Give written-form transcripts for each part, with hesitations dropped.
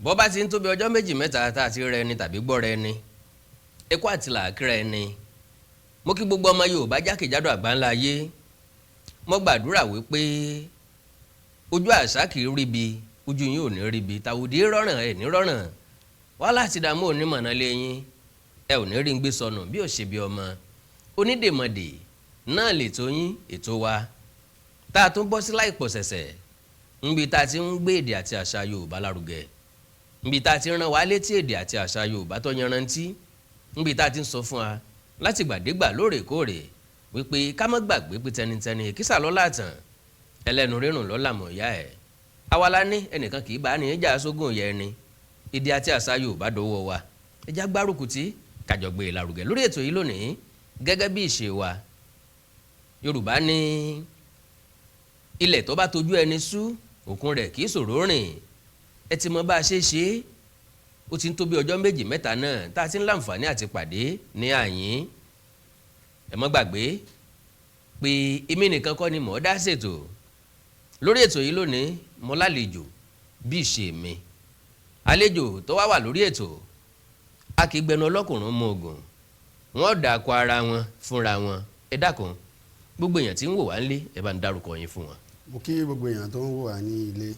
bọ́ bá ti ń tóbi ọjọ́ méjì mẹ́ta tá a ti rẹ ẹni tàbí gbọ́ra ẹni ẹkú àti làákìrà ẹni mo kí gbogbo ọmọ Yorùbá jákèjádò àgbáńlá ayé mo gbàdúrà wípé ojú àṣà kì í ríbi ojú yín ò ní ríbi tàwùdí rọrùn ẹ̀ ní rọrùn wá láti dààmú onímọ̀nà lẹ́yìn ẹ ò ní rí ń gbé sọnù bí ò ṣe bí ọmọ onídèmọ̀dè náà lè tó yín ètò wa tá a tún bọ́ sí láìpọ̀ sẹ̀sẹ̀ níbi tá a ti ń gbé èdè àti àṣà Yorùbá lárugẹ níbi tá a ti rán wa létí èdè àti àṣà Yorùbá tó yanrantí níbi tá a ti ń sọ fún wa láti gbàdégbà lóòrèkóòrè wípé ká má gbàgbé pé tẹnitẹni kísà lọ́la tàn ẹlẹ́nu rírùn lọ́la mọ̀ ìyá ẹ̀ awala ní ẹnìkan kì í bá ní ìjà sógun yẹ ẹni èdè àti àṣà Yorùbá dọwọ́ wa ẹjá gbárùkù tí kàjọgbé lárugẹ lórí ètò yìí lónìí gẹ́gẹ́ bí ìṣe wa Yorùbá ní ilẹ̀ tó bá tojú ẹni sú òkun rẹ̀ kì í ṣòro rìn ẹ ti mọ bá a ṣe ṣe ó ti ń tó bí ọjọ́ méjì mẹ́ta náà tá a ti ń láǹfààní àti pàdé ní àyín ẹ mọ́ gbàgbé pé èmi nìkan kọ́ ni mò ń dá ṣètò lórí ètò yìí lónìí mo lálejò bí ìṣe mi àlejò tó wà lórí ètò a kì í gbẹnu ọlọ́kùnrin mọ ogun wọ́n dàkọ ara wọn fúnra wọn ẹ dákun gbogbo èèyàn tí ń wò wá nílé ẹ bá ń dárúkọ yín fún wọn. mo kí gbogbo èèyàn tó ń wò wá ní ilé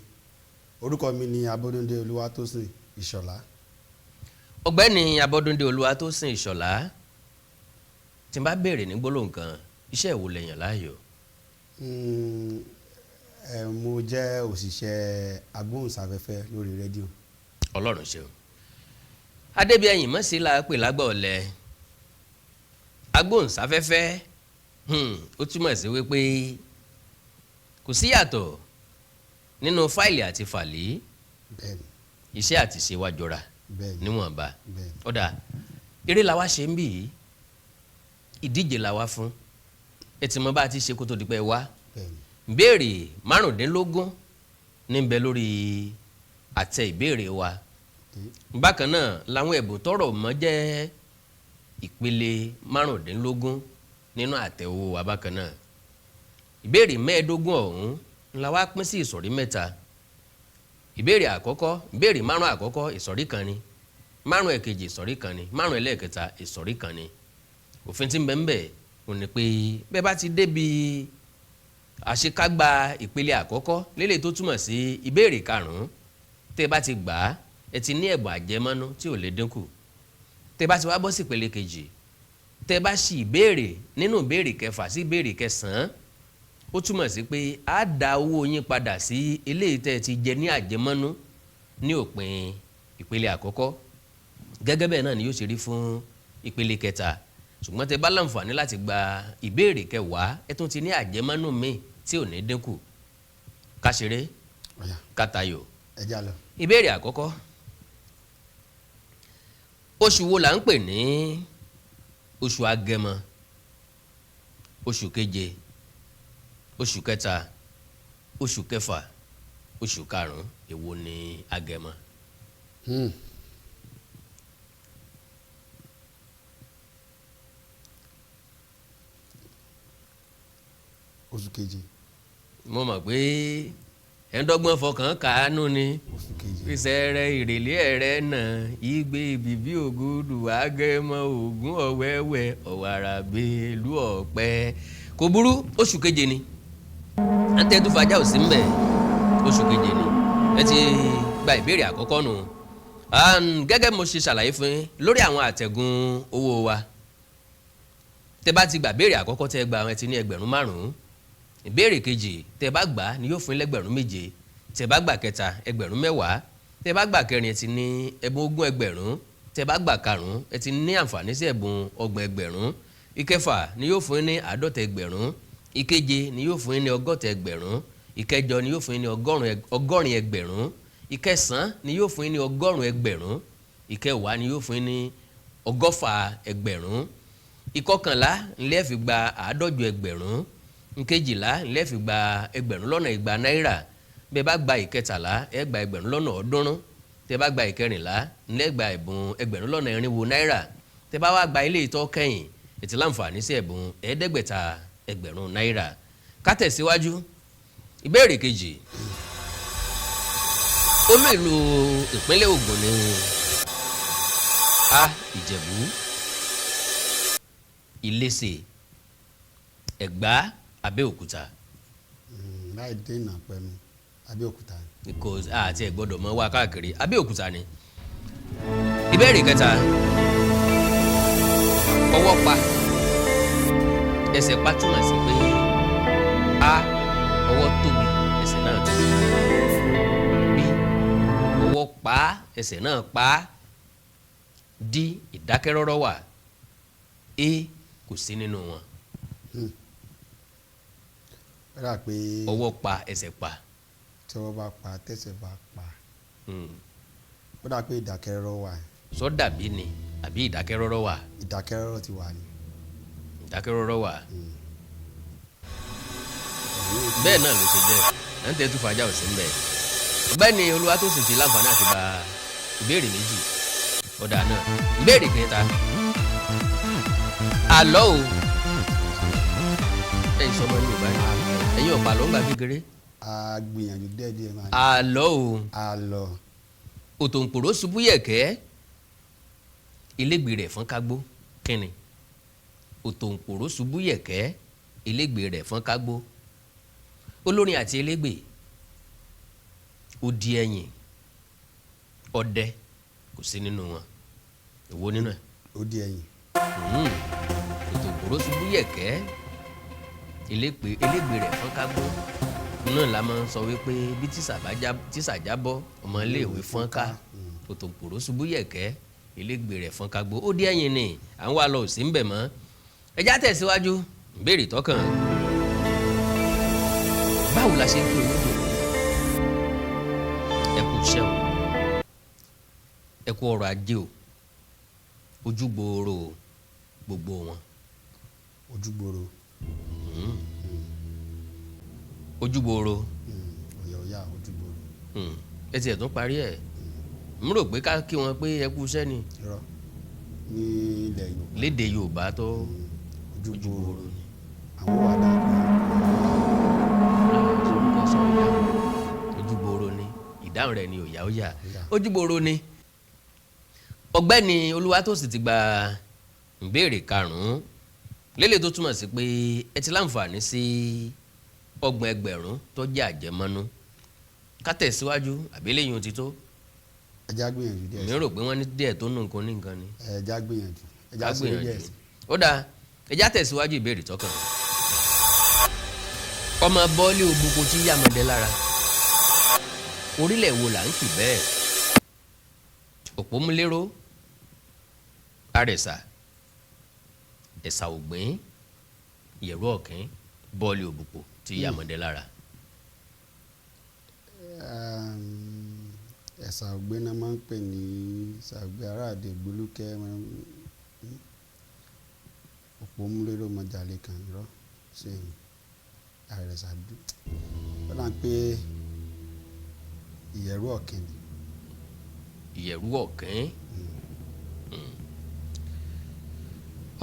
orúkọ mi ni Abọ́dúndé Olúwatósìn Ìṣọ̀lá. ọ̀gbẹ́ni Abọ́dúndé Olúwatósìn Ìṣọ̀lá tí n bá béèrè ní gbólóhùn kan iṣẹ́ ìwo lẹ̀yàn láàyò. mo jẹ́ òṣìṣẹ́ agbóhùnsáfẹ́fẹ́ lórí rédíò. Ọlọ́run ṣeun adébíyẹ̀yìn mọ̀ sí la pè lágbà ọ̀lẹ agbóhùnsáfẹ́fẹ́ ó túmọ̀ sí wípé kò sí yàtọ̀ nínú fáìlì àti fàlì iṣẹ́ àti ṣe wá jọra níwọ̀nba ọ̀dà eré la wá ṣe ń bì í ìdíje la wá fún ẹ ti mọ bá a ti ṣe kó tó di pé wá ìbéèrè 15 ní ń bẹ lórí àtẹ ìbéèrè wa bákan náà làwọn ẹ̀bùn tọrọ mọ́ jẹ́ ìpele 15 nínú àtẹ owó wa bákan náà ìbéèrè 15 ọ̀hún la wá pín sí ìsọ̀rí 3 ìbéèrè àkọ́kọ́ ìbéèrè 5 àkọ́kọ́ ìsọ̀rí kan ni 5 ẹ̀kejì ìsọ̀rí kan ni 5 ẹlẹ́ẹ̀kẹta ìsọ̀rí kan ni òfin tí ń bẹ ń bẹ ò ní pé bẹ́ẹ̀ bá ti débi àṣekágbá ìpele àkọ́kọ́ lélẹ̀ tó túmọ̀ sí ìbéèrè 5 tẹ́ bá ti gbà á ẹ ti ní ẹ̀bùn àjẹmọ́nú tí ò lè dínkù tẹ́ bá ti wá bọ́ sí ìpele kejì tẹ́ bá ṣì ìbéèrè nínú ìbéèrè 6 sí ìbéèrè 9 ó túmọ̀ sí pé á dá owó yín padà sí eléyìí tẹ́ ti jẹ ní àjẹmọ́nú ní òpin ìpele àkọ́kọ́ gẹ́gẹ́ bẹ́ẹ̀ náà ni yóò ṣe rí fún ìpele 3 ṣùgbọ́n tẹ́ bá láǹfààní láti gba ìbéèrè 10 ẹ tún ti ní àjẹmọ́nú míì tí ò ní dínkù ká ṣeré ká tayò ìbéèrè àkọ́kọ́ oṣù wo là ń pè ní oṣù Agẹmọ oṣù keje oṣù kẹta oṣù kẹfà oṣù karùn-ún èwo ni Agẹmọ. oṣù keje. mo mọ̀ pé ẹ̀ńdọ́gbọ́n fọkàn kàánú ni ìṣẹ̀rẹ̀ ìrèlé ẹ̀rẹ́ náà igbe bíbí ògùdù Agẹmọ Ògún ọ̀wẹ́wẹ́ ọ̀wàrà bẹ́ẹ̀lú ọ̀pẹ kò burú oṣù keje ni àtẹ̀tù fàájà ò sí ń bẹ̀ oṣù keje ni ẹ ti gba ìbéèrè àkọ́kọ́ nù gẹ́gẹ́ mo ṣe ṣàlàyé fún yín lórí àwọn àtẹ̀gùn owó wa tẹ bá ti gbà béèrè àkọ́kọ́ tẹ gba àwọn ẹ ti ní 5,000 ìbéèrè kejì tẹ bá gbà ni yóò fún 7,000 tẹ bá gbà kẹta 10,000 tẹ bá gbà kẹrin ẹ ti ní ẹ̀bùn 20,000 tẹ bá gbà karùn-ún ẹ ti ní àǹfààní sí ẹ̀bùn 30,000 ìkẹfà ni yóò fún yín ní 50,000 ìkeje ni yóò fún yín ní 60,000 ìkẹjọ ni yóò fún yín ní 80,000 ìkẹsàn ni yóò fún yín ní 100,000 ìkẹwàá ni yóò fún yín ní 100,000 ìkọkànlá ńlẹ́ fi gba 150,000 ìkejìlá ńlẹ́ fi gba 200 náírà bẹ́ẹ̀ bá gba ìkẹtàlá ẹ gba 300 tẹ́ bá gba ìkẹrìnlá ńlẹ́ gba ẹ̀bùn 400 náírà tẹ́ bá wá gba ilé ìtọ́ kẹ́yìn ètí láǹfààní sí ẹ̀bùn 500,000 náírà ká tẹ̀síwájú ìbéèrè kejì olú ìlú ìpínlẹ̀ Ògùn ní a Ìjẹ̀bú, Ìléṣè, Ẹ̀gbá, Abẹ́òkúta. láì dènà pẹ̀lú Abẹ́òkúta. because àti ẹ̀ gbọ́dọ̀ mọ wá káàkiri Abẹ́òkúta ni. ìbéèrè kẹta, ọwọ́ pa ẹsẹ̀ pa túmọ̀ sí pé a ọwọ́ tóbi ẹsẹ̀ náà tóbi, b ọwọ́ pa ẹsẹ̀ náà pa, d ìdákẹ́rọ́rọ́ wà, a kò sí nínú wọn. ó dà pé ọwọ́ pa ẹsẹ̀ pa. tí ọwọ́ bá pa tẹsẹ̀ bá pa ó dà pé ìdákẹ́rọ́rọ́ wà. sọ dàbí ni àbí ìdákẹ́rọ́rọ́ wà. ìdákẹ́rọ́rọ́ ti wà ní. ìdákẹ́rọ́rọ́ wà. bẹ́ẹ̀ náà ló ṣe jẹ́ à ń tẹ́ tún fàájà òsín bẹ́ẹ̀. ọ̀gbẹ́ni Olúwatósìn ti láǹfààní àti gba ìbéèrè méjì ọ̀dà náà. ìbéèrè kẹta, àlọ́ o ẹ̀yin sọmọ Yorùbá yìí ẹ̀yin ọ̀pá ló ń gbà kékeré. a gbìyànjú díẹ̀díẹ̀ máa ní. àlọ́ o àlọ́ òtòǹpòrò ṣubú yẹ̀kẹ́ ilégbè rẹ̀ fọ́n kágbó kínni. òtòǹpòrò ṣubú yẹ̀kẹ́ ilégbè rẹ̀ fọ́n kágbó. olórin àti elégbè, odi ẹ̀yìn, ọdẹ kò sí nínú wọn. èwo nínú ẹ̀? ó di ẹ̀yìn. òtòǹpòrò ṣubú yẹ̀kẹ́ ilégbè rẹ̀ fọ́n kágbó náà la máa ń sọ wípé bí tíṣà jábọ́ ọmọléèwé fọ́n ká. òtòǹpòrò ṣubú yẹ̀kẹ́ ilégbè rẹ̀ fọ́n kágbó. ó di ẹ̀yìn ni à ń wá lọ sí ń bẹ̀ mọ́. ẹjá tẹ̀síwájú ìbéèrè tọkàn. báwo la ṣe ń pè olódò? ẹ kú iṣẹ́ o, ẹ kú ọrọ̀ ajé o, ojú gbòòrò gbogbo wọn. ojú gbòòrò. ojú gbòòrò. ọ̀yà ojú gbòòrò. ẹ tiẹ̀ tún parí ẹ̀. mo rò pé ká kí wọn pé ẹ kú iṣẹ́ ni. irọ́ ní ilẹ̀ Yorùbá. lédè Yorùbá tó ojú gbòòrò ni. àwọn wà dáadáa. ojú gbòòrò ni ìdáhùn rẹ̀ ni òyà ó yà. ojú gbòòrò ni. ọ̀gbẹ́ni Olúwatósìn ti gba ìbéèrè karùn-ún lélẹ̀ tó túmọ̀ sí pé ẹ ti láǹfààní sí 30,000 tó jẹ́ àjẹmọ́nú. ká tẹ̀síwájú àbílẹ̀yìn ó ti tó. ẹja gbìyànjú díẹ̀. mi rò pé wọ́n ní díẹ̀ tó nù nǹkan ní nǹkan ni. ẹja gbìyànjú. ẹja ká sí gbìyànjú. díẹ̀ sí. ó dáa ẹja tẹ̀síwájú ìbéèrè tọkàn. ọmọ bọ́ọ̀lì ògbóko tí yàmọ̀dé lára orílẹ̀ wo là ń kì bẹ́ẹ̀? òpómúléró, àrẹ̀sà, ẹ̀sà ògbìn, ìyẹ̀rú ọ̀kín, bọ́ọ̀lì òbúkọ tí yàmọ̀dé lára. ẹ̀sà ògbé náà máa ń pè ní sàgbé aráàdé gbólúkẹ́ òpómúléró mọ́jàlé kan rọ́ sí àrẹ̀sà dùn. ó dà pé ìyẹ̀rú ọ̀kín ni. ìyẹ̀rú ọ̀kín.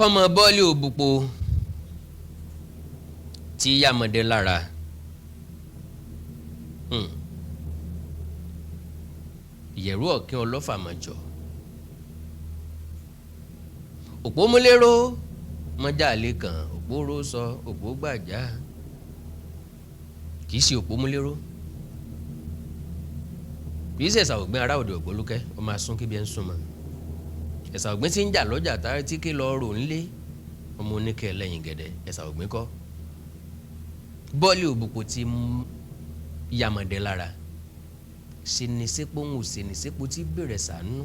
ọmọ bọ́ọ̀lì òbúkọ tí yàmọ̀dé lára. ìyẹ̀rú ọ̀kín ọlọ́fàmọ́jọ. òpómúléró mọ́jàlé kan òpóró sọ òpó gbàjá. kì í ṣe òpómúléró. kì í ṣe ẹ̀sà ògbìn ará òde ògbólúkẹ́ ó máa sún kíbi ẹ̀ ń súnmọ́. ẹ̀sà ògbìn tí ń jà lọ́jà tárí tí kì í lọ́ọ́ rò ńlé ọmọ oníkẹ́ lẹ́yìn gẹ̀dẹ̀ ẹ̀sà ògbìn kọ́. bọ́ọ̀lì òbúkọ tí yàmọ̀dé lára senisepo ń senisepo tí bẹ̀rẹ̀ sànú.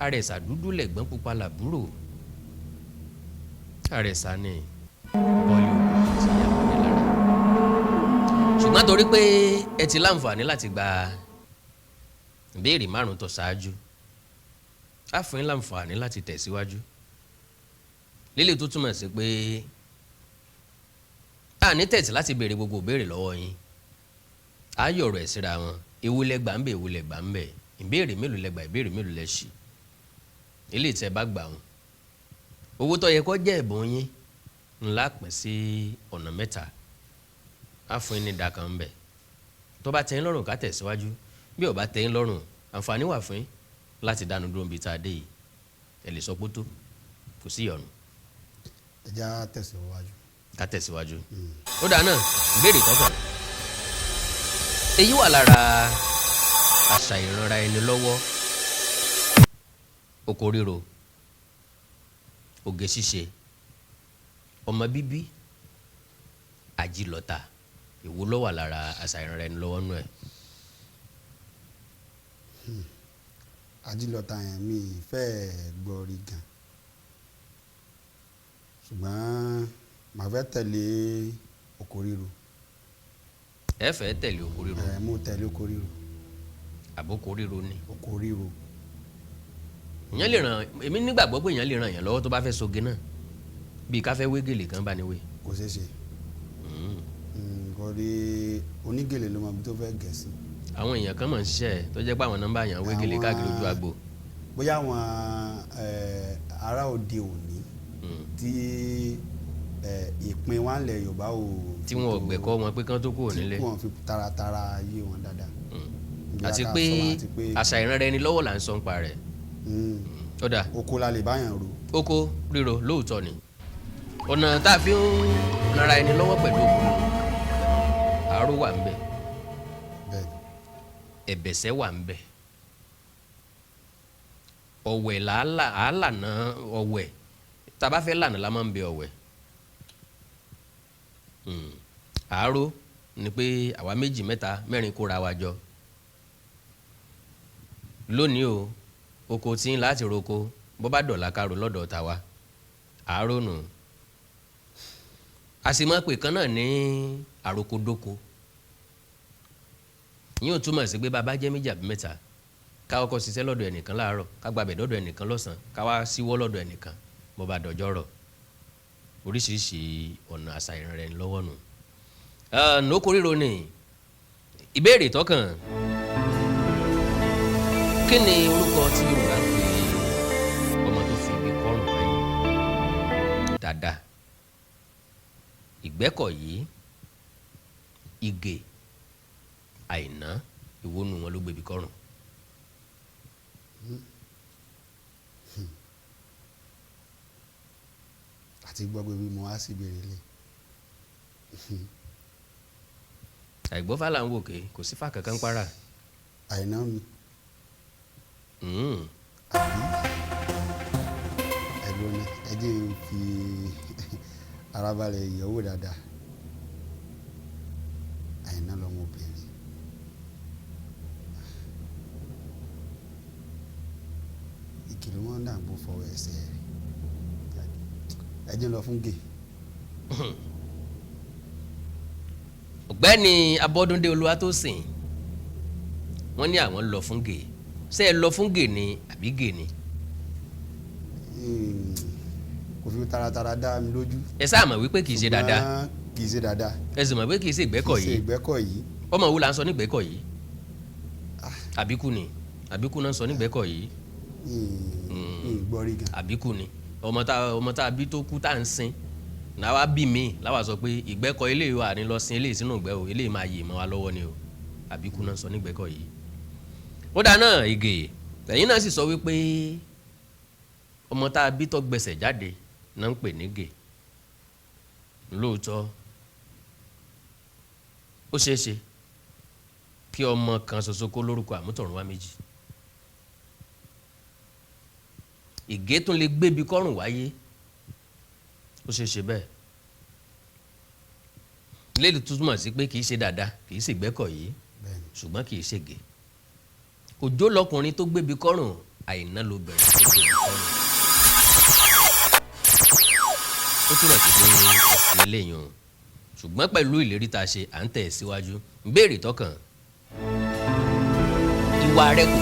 àrẹ̀sà dúdú lẹ̀gbọ́n pupa làbúrò. àrẹ̀sà ni bọ́ọ̀lì òbúkọ tí yàmọ̀dé lára. ṣùgbọ́n torí pé ẹ ti láǹfààní láti gba ìbéèrè 5 tó ṣáájú á fún yín láǹfààní láti tẹ̀síwájú. lílẹ̀ tó túmọ̀ sí pé a ní tẹ̀sí láti béèrè gbogbo ìbéèrè lọ́wọ́ yín. a yọ̀rọ̀ ẹ̀ síra wọn ewu lẹ́gbà ń bẹ̀ ewu lẹ́gbà ń bẹ̀ ìbéèrè mélòó lẹ́gbà ìbéèrè mélòó lẹ́ ṣì. ilé ìtẹ́ bá gbà wọn owó tó yẹ kó jẹ́ ẹ̀bùn yín ńlá pín sí ọ̀nà 3. á fún yín ní ìdá kan ń bẹ̀ tó bá tẹ́ yín lọ́rùn ká tẹ̀síwájú bí ò bá tẹ́ yín lọ́rùn àǹfààní wà fún yín láti dánu dúró níbi tá a dé yìí ẹ lè sọ pé tó kò sí ìyọnu. ẹ já tẹ̀síwájú. ká tẹ̀síwájú. ó dáa náà ìbéèrè tọkàn èyí wà lára àṣà ìranra ẹni lọ́wọ́ oko ríro oge ṣíṣe ọmọ bíbí àjìlọ́ta èwo ló wà lára àṣà ìranra ẹni lọ́wọ́ nù ẹ̀. àjìlọ́ta yẹn mi fẹ́ gbọ́ rí gan ṣùgbọ́n màá fẹ́ tẹ̀lé oko ríro. ẹ fẹ́ tẹ̀lé oko ríro. mo tẹ̀lé oko ríro. àbókò ríro ni. oko ríro. èèyàn lè ràn èmi nígbàgbọ́ pé èèyàn lè ràn yàn lọ́wọ́ tó bá fẹ́ soge náà bíi ká fẹ́ wé gèlè kan bá ní wé. kò ṣeé ṣe. nǹkan rí onígèlè ló mọ ibi tó fẹ́ gẹ̀ sí. àwọn èèyàn kan mọ̀ ń ṣiṣẹ́ tó jẹ́ pé àwọn nọ́mbà yàn wé gèlè káàkiri ojú agbo. bóyá àwọn ará òde òní tí ìpín wa ńlẹ̀ Yorùbá ò. tí wọn ò gbẹ̀kọ́ wọn pé kán tó kúrò nílé. tí wọn fi taratara yé wọn dáadáa. àti pé àṣà ìranra ẹni lọ́wọ́ là ń sọ ń pa rẹ̀. ó dà. oko la lè báyàn ro. oko ríro lóòótọ́ ni ọ̀nà tá a fi ń ranra ẹni lọ́wọ́ pẹ̀lú òkú àárò wà ń bẹ̀ ẹ̀bẹ̀sẹ̀ wà ń bẹ̀ ọ̀wẹ̀ làálàná ọ̀wẹ̀ tá a bá fẹ́ lànà la máa ń bẹ ọ̀wẹ̀ àárò ni pé àwa méjì mẹ́ta mẹ́rin kóra wa jọ lónìí o oko tí ń láti roko bó bá dọ̀la kárò lọ́dọ̀ tàwa àárò nù a sì máa pè kan náà ní àrokodóko yín ò túmọ̀ sí pé bàbá jẹ́ méjì àbí mẹ́ta ká kọ́kọ́ ṣiṣẹ́ lọ́dọ̀ ẹnìkan láàárọ̀ ká gbàbẹ̀ lọ́dọ̀ ẹnìkan lọ́sàn-án ká wá síwọ́ lọ́dọ̀ ẹnìkan bó bá dọjọ́ rọ̀ oríṣiríṣi ọ̀nà àṣà ìranra ẹni lọ́wọ́ nù. oko ríro ni ìbéèrè tọkàn kí ni orúkọ tí Yorùbá ń pè ọmọ tó fi ibi kọrùn lẹ́yìn dáadáa ìgbẹ́kọ̀yí ìgè àìná ìwọ nu wọn ló gbé ibi kọrùn. àti gbọ́ pé bí mo wá sí ìbéèrè lè. àìgbọ́ fàlà ń wòkè kò sí fà kankan para. àìná mi. àbí. ẹ̀gbọ́n ni ẹ jẹ́ n fi arábalẹ̀ ìyẹ̀wò dáadáa. àìná lọ́mọbìnrin. ìkìlọ̀ wọn dàgbò fọwọ́ ẹsẹ̀ rẹ̀. ẹ jẹ́ lọ fún gè. ọ̀gbẹ́ni Abọ́dúndé Olúwatósìn wọ́n ní àwọn lọ fún gè ṣé ẹ lọ fún gè ni àbí gè ni. kò fi taratara dá mi lójú. ẹ sáà mọ̀ wípé kì í ṣe dáadáa. kì í ṣe dáadáa. ẹ sì mọ̀ pé kì í ṣe ìgbẹ́kọ̀yí. kì í ṣe ìgbẹ́kọ̀yí. ọmọ wo la ń sọ ní ìgbẹ́kọ̀yí. àbíkú ni àbíkú náà ń sọ ní ìgbẹ́kọ̀yí. gbọ́rí gan. àbíkú ni ọmọ tá a bí tó kú tá à ń sin náà wá bí mi láwa sọ pé ìgbẹ́kọ̀ eléyìí wà ní lọ sin eléyìí sínú ìgbẹ́ o eléyìí máa yè mọ́ wa lọ́wọ́ ni o àbíkú náà sọ nígbẹ́kọ̀ yìí. ó dáa náà ìgè ẹ̀yin náà sì sọ wípé ọmọ tá a bí tó gbẹ̀sẹ̀ jáde náà ń pè ní gè lóòótọ́ ó ṣeé ṣe kí ọmọ kan ṣoṣo kó lórúkọ àmútọ̀runwá méjì ìgè tún lè gbébi kọ́rùn wáyé ó ṣe ṣe bẹ́ẹ̀ lédi tó túmọ̀ sí pé kì í ṣe dáadáa kì í ṣe ìgbẹ́kọ̀yí ṣùgbọ́n kì í ṣe gè òjó lọkùnrin tó gbébi kọ́rùn àìná ló bẹ̀rẹ̀ tó gbébi kọ́rùn ó túmọ̀ sí pé ẹ̀sìn eléyìí o ṣùgbọ́n pẹ̀lú ìlérí tá a ṣe à ń tẹ̀ síwájú ìbéèrè tọkàn ìwà rẹ kò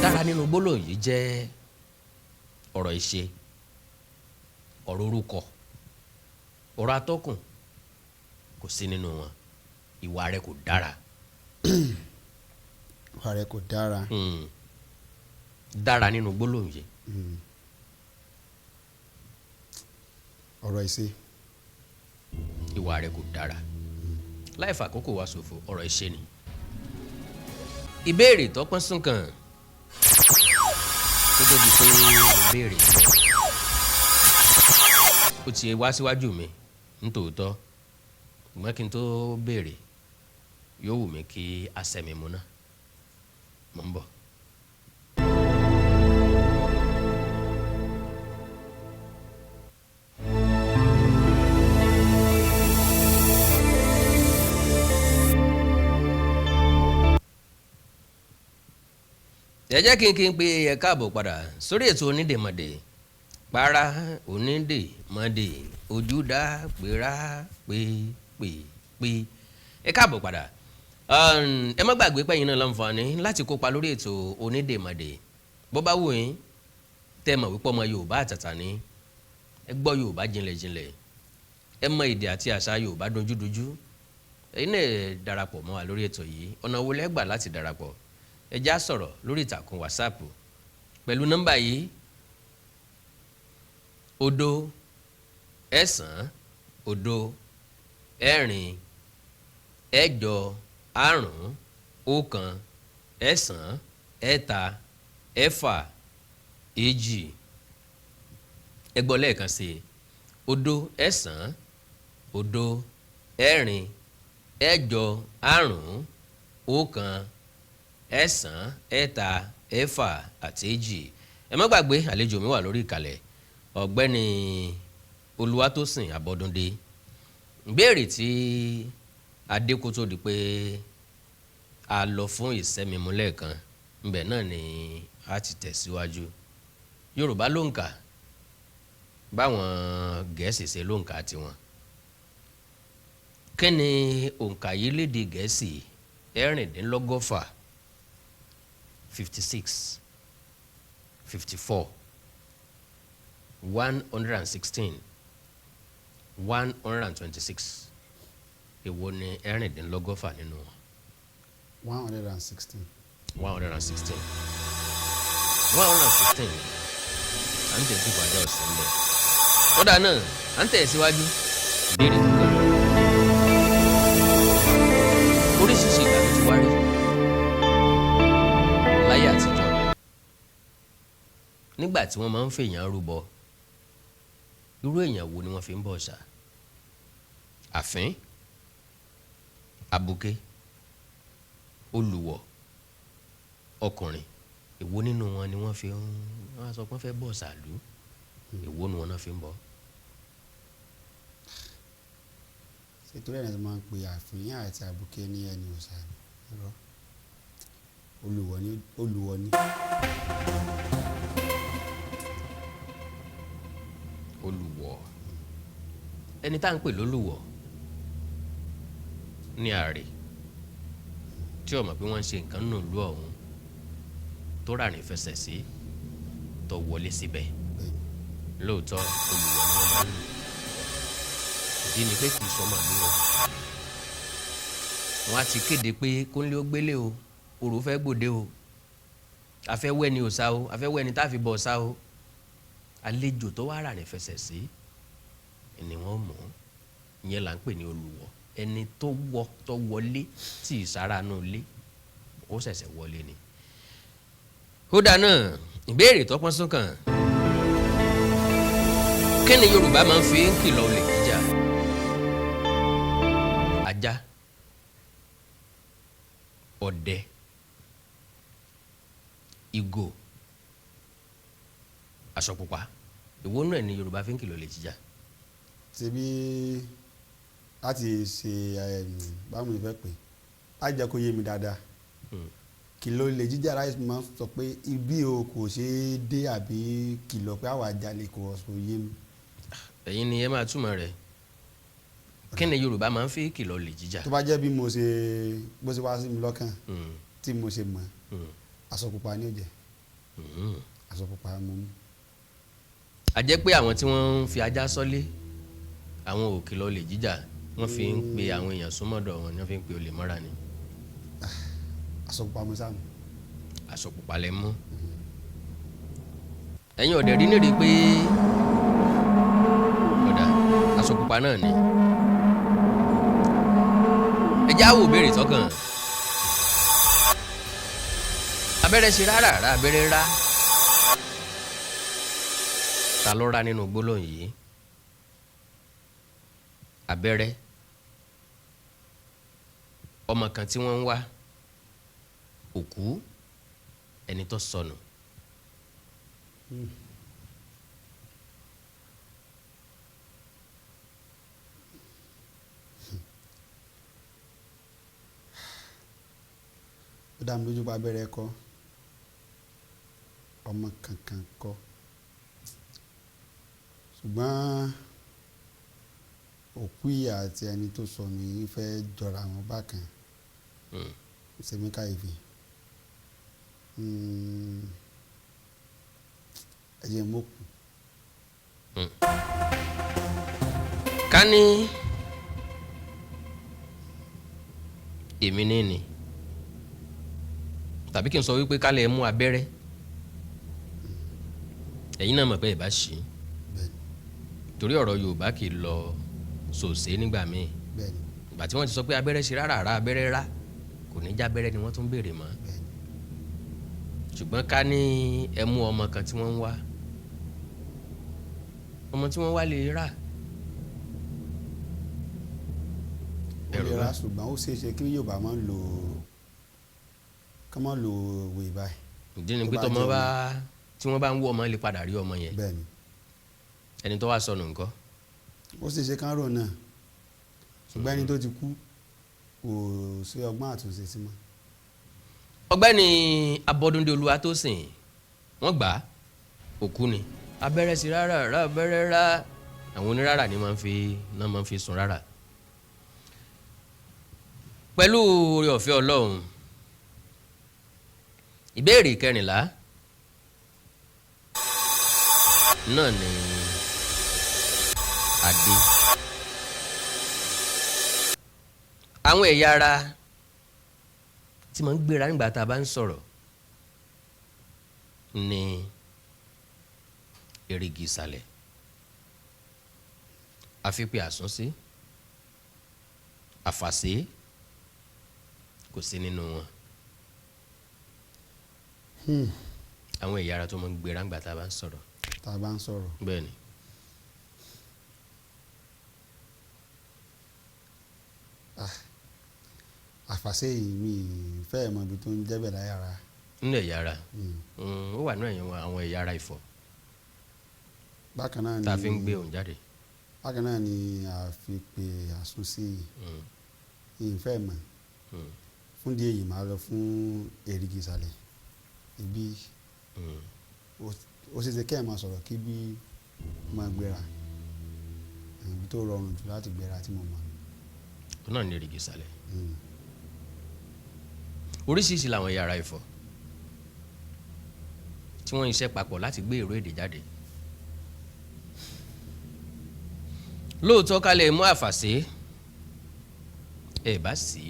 dára nínú gbólóhùn yìí jẹ́ ọ̀rọ̀ ìṣe ọ̀rọ̀ orúkọ ọ̀rọ̀ atọ́kùn kò sí nínú wọn ìwà rẹ kò dára. ìwà rẹ kò dára. dára nínú gbólóhùn yìí. ọ̀rọ̀ ìṣe. ìwà rẹ kò dára láì fàkókò wa ṣòfò ọ̀rọ̀ ìṣe ni. ìbéèrè tọ́pọ́n sún kàn tó tó di pé ìbéèrè ó ti wá síwájú mi nítòótọ́ ṣùgbọ́n kí n tó béèrè yóò wù mí kí a sẹ́mi mu náà mò ń bọ̀. ẹ jẹ́ kí n pe ẹ káàbọ̀ padà sórí ètò onídèmọ̀dè para onídèmọ̀dè ojúdá pera pé ẹ káàbọ̀ padà ẹ má gbàgbé pẹ́yìn náà láǹfààní láti kópa lórí ètò onídèmọ̀dè bó bá wù yín tẹ́ mọ̀ wípé ọmọ Yorùbá àtàtà ni ẹ gbọ́ Yorùbá jinlẹ̀jinlẹ̀ ẹ mọ èdè àti àṣà Yorùbá dojúdojú ẹ̀yin náà darapọ̀ mọ́ wa lórí ètò yìí ọ̀nà wo lẹ gbà láti darapọ̀ ẹ já sọ̀rọ̀ lórí ìtàkùn WhatsApp pẹ̀lú nọ́mbà yìí 0 9 0 4 8 5 1 9 3 6 2 ẹ gbọ́ lẹ́ẹ̀kan sí i 0 9 0 4 8 5 1 ẹ̀sán ẹ̀ta ẹ̀fà àti èjì ẹ má gbàgbé àlejò mi wà lórí ìkàlẹ̀ ọ̀gbẹ́ni Olúwatósìn Abọ́dúndé ìbéèrè tí adékótó di pé a lọ fún ìsẹ́mimú lẹ́ẹ̀kan ńbẹ̀ náà ni a ti tẹ̀síwájú Yorùbá ló ń kà báwọn Gẹ̀ẹ́sì ṣe ló ń kà tiwọn kí ni òǹkà yìí lédè Gẹ̀ẹ́sì 16 56 54 116 126 èwo ni ẹ̀rìndínlọ́gọ́fà nínú wọn. 116. 116 116 à ń tẹ̀sí ìpàdé ọ̀sẹ̀ ńlẹ̀ kódà náà à ń tẹ̀síwájú ìbéèrè tó kàn oríṣiríṣi ìgbà ló ti wá rí láyé àtijọ́ nígbà tí wọ́n máa ń fèèyàn rúbọ irú èèyàn wo ni wọ́n fi ń bọ ṣà àfín abuké olùwọ̀ ọkùnrin èwo nínú wọn ni wọ́n fi ń wọ́n sọ pé wọ́n fẹ́ bọ ṣàlú èwo ni wọ́n náà fi ń bọ. ṣètò ẹ̀rọ máa ń pe àfín àti abuké ní ẹni òòṣà rọ olùwọ̀ ni olùwọ̀ ẹni tá à ń pè lólùwọ̀ ní ààrẹ tí ó mọ̀ pé wọ́n ń ṣe nǹkan nù lú ọ̀hún tó rà ní fẹsẹ̀ sí tó wọlé síbẹ̀ lóòótọ́ olùwọ̀ ni wọ́n máa ń lò ìdí ni pé kì í sọmọ ní wọn wọn á ti kéde pé kónlé ó gbélé o orò fẹ́ gbòde o afẹ́wẹ́ ni òòṣà o afẹ́wẹ́ ni tá a fi bọ̀ ọ̀ṣà o àlejò tó wá rà ní fẹsẹ̀ sí ni wọ́n mọ̀ ìyẹn là ń pè ní olùwọ̀ ẹni tó wọlé tí ìsára náà lé ó ṣẹ̀ṣẹ̀ wọlé ni. ó dáná ìbéèrè tó pọ́n sókàn kí ni Yorùbá máa ń fi ń kìlọ̀ olè jíjà ajá ọdẹ ìgò aṣọ pupa ìwọ náà ni Yorùbá fi ń kìlọ̀ olè jíjà. ṣebí láti ṣe báwo ni fẹ́ pé á jẹ́ kó yé mi dáadáa kìlọ̀ olè jíjà láì máa sọ pé ibi o kò ṣeé dé àbí kìlọ̀ pé àwọn àjálè kò ọ̀sùn yé mi. ẹ̀yin ni ẹ máa túmọ̀ rẹ̀ kí ni Yorùbá máa ń fi kìlọ̀ olè jíjà. tó bá jẹ́ bí bó ṣe wá sí mi lọ́kàn tí mo ṣe mọ̀ aṣọ pupa ni ó jẹ́ aṣọ pupa mo mú. a jẹ́ pé àwọn tí wọ́n ń fi ajá sọ́lé àwọn ò kìlọ̀ olè jíjà wọ́n fi ń pe àwọn èèyàn súnmọ́dọ̀ wọn ni wọ́n fi ń pe olè mọ́ra ni. aṣọ pupa mo sáà mú. aṣọ pupa lẹ mú ẹ̀yin ọ̀dẹ̀ rí nírìí pé ọ̀dà aṣọ pupa náà ni ẹ já wò béèrè tọkàn. Abẹ́rẹ́ ṣe rárá rà abẹ́rẹ́ rá. Ta ló rá nínú gbólóhùn yìí? Abẹ́rẹ́, ọmọ kan tí wọ́n ń wá, òkú, ẹni tó sọnù. Ó dá mi lójú pé abẹ́rẹ́ kọ́, ọmọ kankan kọ́, ṣùgbọ́n òkú ìyá àti ẹni tó sọnù yìí fẹ́ jọra wọn bákan. Ṣèmi káyìfì. Ẹ jẹ́ mọ́kù. Ká ní èmi ní tàbí kí n sọ wípé ká lè mú abẹ́rẹ́, ẹ̀yin náà mọ̀ pé ìbá ṣì í torí ọ̀rọ̀ Yorùbá kì í lọ sòsé nígbà míì. Ìgbà tí wọ́n ti sọ pé abẹ́rẹ́ ṣe rárá rà abẹ́rẹ́ rá, kò ní já abẹ́rẹ́ ni wọ́n tún béèrè mọ́. Ṣùgbọ́n ká ní ẹ mú ọmọ kan tí wọ́n ń wá, ọmọ tí wọ́n wá lè rà. Ó lè rà ṣùgbọ́n ó ṣeé ṣe kí Yorùbá máa ń lo òwe báyìí. Ìdí ni pé tọmọ bá tí wọ́n bá ń wú ọmọ lè padà rí ọmọ yẹn. Bẹ́ẹ̀ni. Ẹni tó wá sọnù ńkọ́? Ó ṣeé ṣe kán rò náà ṣùgbọ́n ẹni tó ti kú kò sí ọgbọ́n àtúnṣe sí mọ́. Ọ̀gbẹ́ni Abọ́dúndé Olúwatósìn wọ́n gbà á, òkú ni. Abẹ́rẹ́ sí rárá rà abẹ́rẹ́ rá, àwọn onírárà ni máa ń fi sùn rárá. Pẹ̀lú oore ọ̀fẹ́ Ọlọ́run, ìbéèrè 14 náà ni adé. Àwọn ẹ̀yà ara tí mo ń gbéra nígbà tá a bá ń sọ̀rọ̀ ní èrìgì ìsàlẹ̀, àfipè àsúnsí, àfàsé kò sí nínú wọn. Àwọn ẹ̀yà ara tó mo ń gbéra nígbà tá a bá ń sọ̀rọ̀. Tá a bá ń sọ̀rọ̀. Bẹ́ẹ̀ ni. Àfàsé yìí mi fẹ́ mọ ibi tó ń jẹ́ bẹ̀ láyà ara. Nínú ẹ̀yà ara ó wà nínú àwọn ẹ̀yà ara ìfọ̀ bákan náà ni tá a fi ń gbé òun jáde. Bákan náà ni àfipè àsúnsí yìí fẹ́ mọ̀. Fún díẹ̀ yìí máa lọ fún èrìgì ìsàlẹ̀ ibi ó ṣeé ṣe kẹ́ ẹ̀ máa sọ̀rọ̀ kí bí máa gbéra ibi tó rọrùn jù láti gbéra tí mo mọ̀. Ó náà ní èrìgì ìsàlẹ̀. Oríṣiríṣi làwọn ẹ̀yà ara ìfọ̀ tí wọ́n ń iṣẹ́ papọ̀ láti gbé èrò èdè jáde. Lóòótọ́ ká lè mú àfàsé ẹ̀ bá sí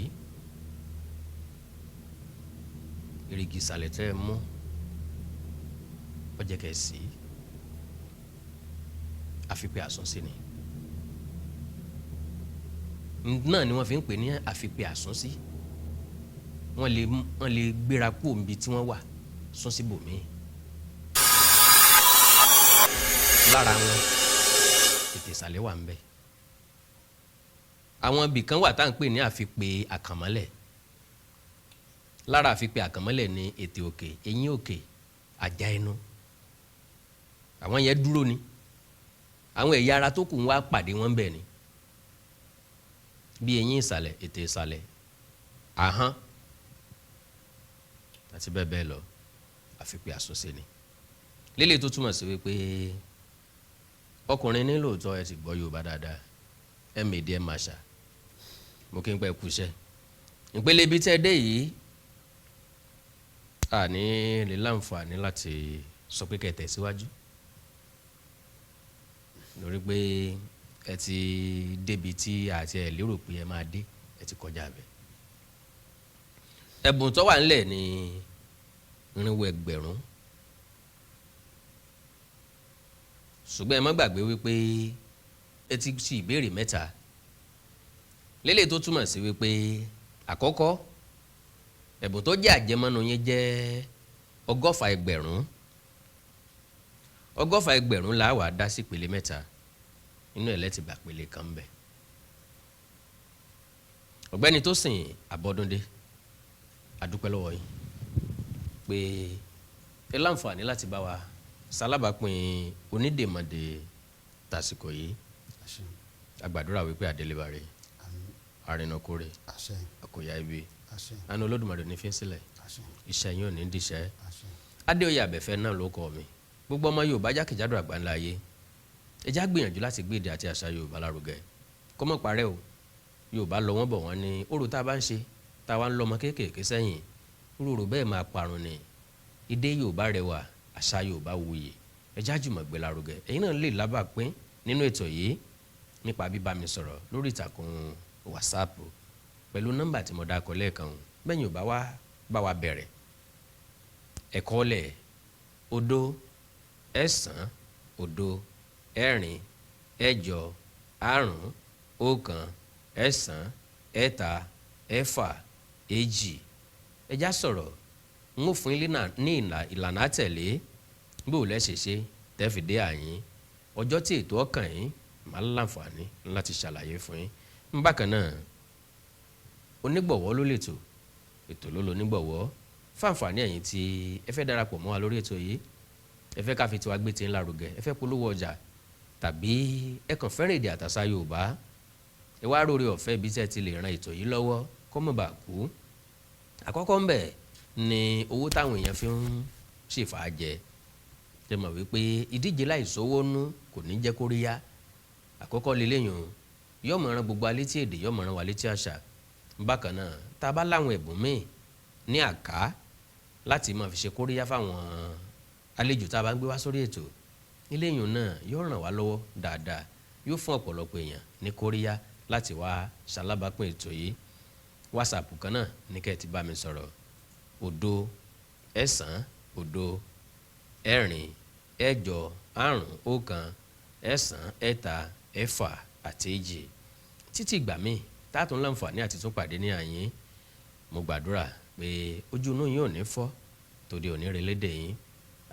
èrìgì ìsàlẹ̀ tẹ́ ẹ mú ọjẹ́ kẹ́ ẹ sí àfipè àsúnsí ni náà ni wọ́n fi ń pè ní àfipè àsúnsí. Wọ́n lè gbéra kúrò níbi tí wọ́n wà sún síbòmíì. Lára wọn ètè ìsàlẹ̀ wà ń bẹ. Àwọn ibì kan wà tá à ń pè ní àfipè àkànmọ́lẹ̀. Lára àfipè àkànmọ́lẹ̀ ni ètè òkè, eyín òkè, àjà ẹnu. Àwọn yẹn dúró ni. Àwọn ẹ̀yà ara tó kù ń wá pàdé wọn bẹ̀ ni. Bí eyín ìsàlẹ̀, ètè ìsàlẹ̀, ahọ́n àti bẹ́ẹ̀ bẹ́ẹ̀ lọ àfipè àsúnsí ni. Lélẹ̀ tó túmọ̀ sí wípé ọkùnrin ní lóòótọ́ ẹ ti gbọ́ Yorùbá dáadáa, ẹ mèdè ẹ màṣà, mo kí n pẹ́ kúṣẹ́. Ìpele ibi tẹ́ dé yìí àní lè láǹfààní láti sọ pé kẹ́ tẹ̀síwájú lórí pé ẹ ti débi tí àti ẹ lérò pé ẹ máa dé, ẹ ti kọjá bẹ́ẹ̀. Ẹ̀bùn tó wà nílẹ̀ ní irinwó ẹgbẹ̀rún. Ṣùgbọ́n ẹ má gbàgbé wípé ẹ ti ṣí ìbéèrè 3 lélẹ̀ tó túmọ̀ sí wípé àkọ́kọ́ ẹ̀bùn tó jẹ́ àjẹmọ́nú yín jẹ́ 100,000 ẹgbẹ̀rún la wà dá sí ìpele mẹ́ta inú ẹ̀ lẹ́tì gbà pele kan bẹ̀. ọ̀gbẹ́ni Tósìn Abọ́dúndé adúpẹ́ lọ́wọ́ yín pé ẹ láǹfààní láti bá wa ṣalábàápín onídèmọ̀dè tàsìkò yìí agbàdúrà wípé àdélébàrè àrìnàkórè àkòyà ibi àna Olódùmarè ní fi ń sílẹ̀ iṣẹ́ yín ò ní díṣẹ́ Adéoyè Àbẹ̀fẹ́ náà ló kọ́ mi gbogbo ọmọ Yorùbá jákèjádò àgbáńlá ayé ẹ já gbìyànjú láti gbé èdè àti àṣà Yorùbá lárugẹ kó mọ̀ parẹ́ o Yorùbá lọ wọ́n bọ̀ wọ́n ní orò tá a bá ń ṣe tá a wá ń lọ ọmọ kéékèèké sẹ́yìn orò bẹ́ẹ̀ máa parun ni èdè Yorùbá rẹwà àṣà Yorùbá wuyì ẹ já jùmọ̀ gbé lárugẹ ẹ̀yin náà lè lábàápín nínú ètò yìí nípa bíbá mi sọ̀rọ̀ lórí ìtàkùn WhatsApp pẹ̀lú nọ́mbà tí mo dákọ̀ lẹ́ẹ̀kan bẹ́ẹ̀ Yorùbá wá bá wa bẹ̀rẹ̀ ẹ̀kọ́ lẹ̀ 0 9 0 ẹ̀rin ẹ̀jọ àrún ọ̀kan ẹ̀sán ẹ̀ta ẹ̀fà èjì ẹ̀já sọ̀rọ̀ ń ó fún ilé ní ìlànà àtẹ̀lé bí ò lẹ́sẹ̀ṣe tẹ́fìdé àyín ọjọ́ tí ètò ọkàn yín máa láǹfààní láti ṣàlàyé fún yín bákan náà onígbọ̀wọ́ ló lètò ètò ló lo onígbọ̀wọ́ fáǹfààní ẹ̀yin tí ẹ fẹ́ darapọ̀ mọ́ wa lórí ètò yìí ẹ fẹ́ ká fi tiwa gbé tí ń lárugẹ ẹ fẹ́ polówó ọjà tàbí ẹ kàn fẹ́ràn èdè àtàṣà Yorùbá ẹ wá rórí ọ̀fẹ́ ibi tẹ́ ti lè ran ètò yìí lọ́wọ́ kó má bàa kú àkọ́kọ́ ń bẹ̀ ni owó táwọn èèyàn fi ń ṣèfàájẹ tẹ mọ̀ wípé ìdíje láìsówó nú kò ní jẹ́ kó rí yá àkọ́kọ́ lélẹ́yìn yóò mọ̀ ran gbogbo alétí èdè yóò mọ̀ ran wa létí àṣà bákan náà tá a bá láwọn ẹ̀bùn míì ní àká láti máa fi ṣe kóríyá fáwọn àlejò tá a bá ń gbé wá sórí ètò eléyìí náà yóò ràn wá lọ́wọ́ dáadáa yóò fún ọ̀pọ̀lọpọ̀ èèyàn ní kóríyá láti wá ṣalábàápín ètò yìí WhatsApp kan náà ní kẹ́ ẹ ti bá mi sọ̀rọ̀ 0 9 0 ẹ̀rin ẹ̀jọ àrún ọ̀kan ẹ̀sán ẹ̀ta ẹ̀fà àti èjì títí ìgbà míì táàtún láǹfààní àti tún pàdé ní àyín mo gbàdúrà pé ojú inú yín ò ní fọ́ tòde òní relédè yín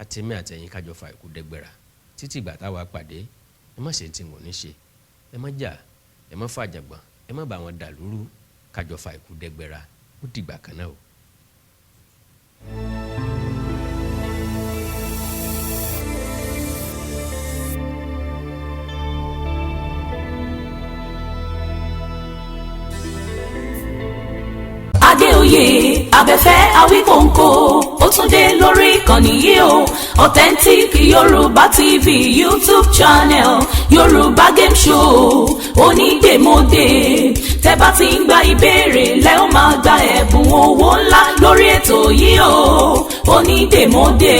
àti mí àtẹ̀yìn kájọ fa ikú dẹ́gbẹ̀rà títí ìgbà táwa pàdé ẹ má ṣe tí mo ní ṣe ẹ má jà ẹ má fàjàgbọ́n ẹ má bá wọn dà lúrú kájọ fa ikú dẹ́gbẹ̀rà ó dìgbà kan náà o. Adéoyè Àbẹ̀fẹ́ Awíkòǹkò ó tún dé lórí ìkànnì yìí o Authentic Yorùbá TV YouTube channel Yorùbá Game Show onídèmọdè tẹ́ bá ti ń gba ìbéèrè lẹ́ ó máa gba ẹ̀bùn owó ńlá lórí ètò yìí o onídèmọdè.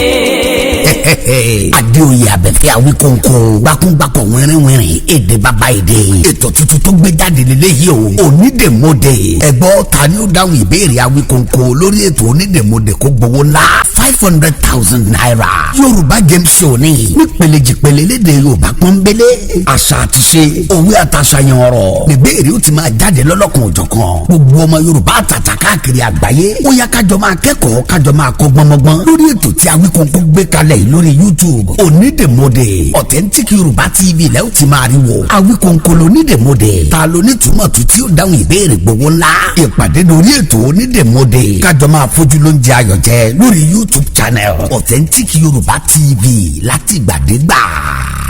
Adéoyè Àbẹ̀fẹ́ Awíkòǹkò gbákúngbákọ̀ wẹ́rẹ́wẹ́rẹ́ èdè bàbá èdè ètò tuntun tó gbé jáde lélẹ́yìí o onídèmọdè ẹ̀gbọ́n ta ni ó dáhùn ìbéèrè Awíkòǹkò lórí ètò onídèmọdè kó gbowó ńlá 500,000 naira Yorùbá Game Show ní nípele jìpele lédè Yorùbá pọ́nbélé àṣà àti ṣe òwe àtàṣàyàn ọ̀rọ̀ níbèrè ó ti máa jáde lọ́lọ́kan òjọ̀kan gbogbo ọmọ Yorùbá àtàtà káàkiri àgbáyé ó yá kájọ máa kẹ́kọ̀ọ́ kájọ máa kọ́ gbọ́mọgbọ́n lórí ètò tí Awíkòǹkò gbé kalẹ̀ yìí lórí YouTube onídèmọdè Authentic Yorùbá TV lẹ́ ó ti máa rí wo Awíkòǹkò lónídèmọdè ta lónítùmọ̀tù tí ó dáhùn ìbéèrè gbowó ńlá ìpàdé lórí ètò onídèmọdè kájọ máa fojú lóúnjẹ ayọ̀ jẹ lórí YouTube channel Authentic Yorùbá TV látìgbàdégbà.